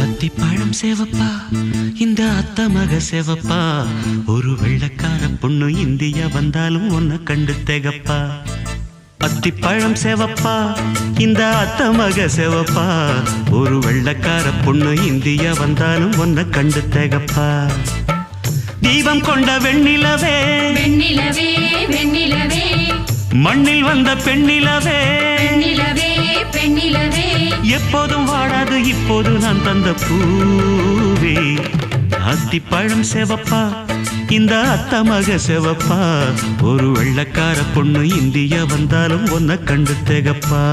அத்திப்பழம் சேவப்பா இந்த அத்த மக சேவப்பா ஒரு வெள்ளக்கார பொண்ணு இந்தியா வந்தாலும் உன்னை கண்டு திகப்பா அத்திப்பழம் சேவப்பா இந்த அத்த மக சேவப்பா ஒரு வெள்ளக்கார பொண்ணு இந்தியா வந்தாலும் உன்னை கண்டு திகப்பா தீபம் கொண்ட வெண்ணிலவே வெண்ணிலவே வெண்ணிலவே மண்ணில் வந்த பெண்ணிலவே பெண்ணிலவே பெண்ணிலவே எப்போதும் வாடாது இப்போது நான் தந்த பூவே அத்திப்பழம் சேவப்பா இந்த அத்த மக சேவப்பா ஒரு வெள்ளக்கார பொண்ணு இந்தியா வந்தாலும் உன்னை கண்டு திகப்பா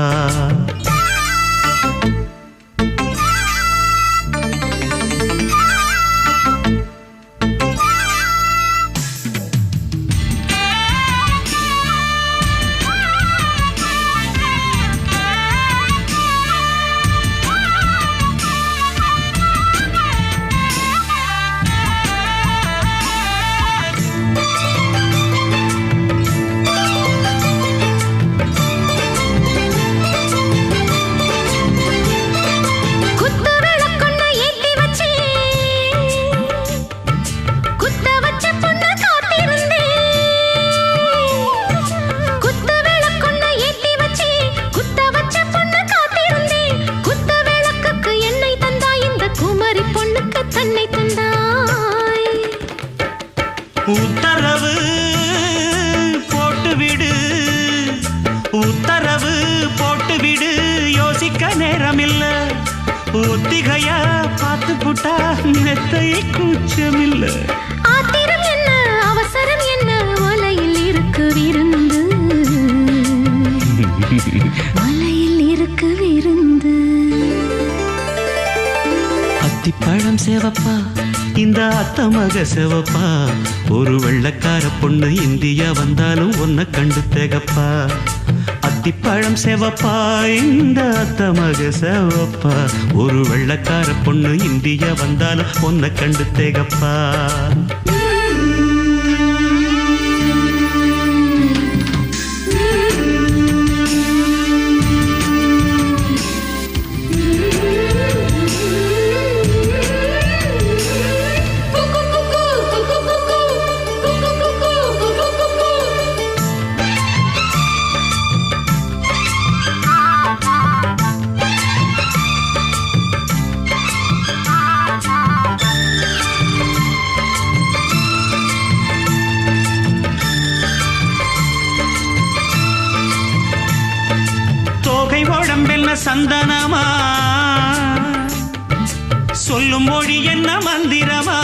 உத்தரவு போட்டுவிடு உத்தரவு போட்டுவிடு யோசிக்க நேரமில்ல ஒத்திகையா பார்த்து புட்டா மெத்தை கூச்சமில்ல ஆத்திரம் என்ன அவசரம் என்ன வலையில் இருக்கு விருந்து வலையில் இருக்கு விருந்து அத்திப்பழம் சேவப்பா இந்த அத்த மக சேவப்பா ஒரு வெள்ளக்கார பொண்ணு இந்தியா வந்தாலும் உன்னை கண்டு திகப்பா அத்திப்பழம் சேவப்பா இந்த அத்த மக சேவப்பா ஒரு வெள்ளக்கார பொண்ணு இந்தியா வந்தாலும் உன்னை கண்டு திகப்பா உடம்பென்ன சந்தனமா சொல்லும் மொழி என்ன மந்திரமா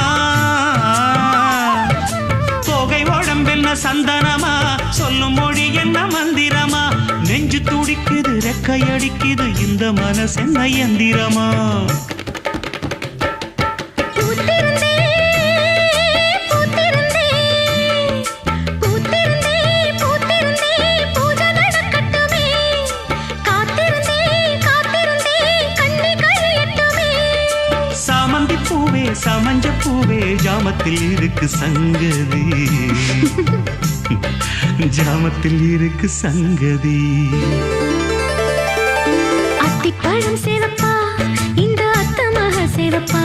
தோகை உடம்பென்ன சந்தனமா சொல்லும் மொழி என்ன மந்திரமா நெஞ்சு துடிக்குது ரெக்கையடிக்குது இந்த மனசு என்ன எந்திரமா பூவே சமஞ்ச பூவே ஜாமத்தில் இருக்கு சங்கதி ஜாமத்தில் இருக்கு சங்கதி அத்திப்பழம் சேவப்பா இந்த அத்த மக சேவப்பா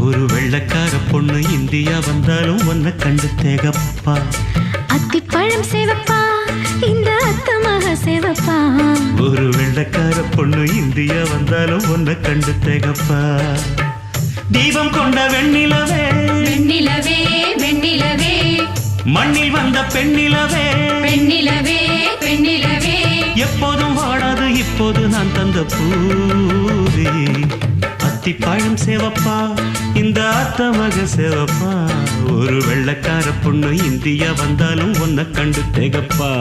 ஒரு வெள்ளக்கார பொண்ணு இந்தியா வந்தாலும் உன்னை கண்டு திகப்பா அத்திப்பழம் சேவப்பா இந்த அத்த மக சேவப்பா ஒரு வெள்ளக்கார பொண்ணு இந்தியா வந்தாலும் உன்னை கண்டு திகப்பா தீபம் கொண்ட வெண்ணிலவே வெண்ணிலவே வெண்ணிலவே மண்ணில் வந்த பெண்ணிலவே பெண்ணிலவே பெண்ணிலவே எப்போதும் வாடாது இப்போது நான் தந்த பூவே அத்திப்பழம் சேவப்பா இந்த அத்த மக சேவப்பா ஒரு வெள்ளக்கார பொண்ணு இந்தியா வந்தாலும் உன்னை கண்டு திகப்பா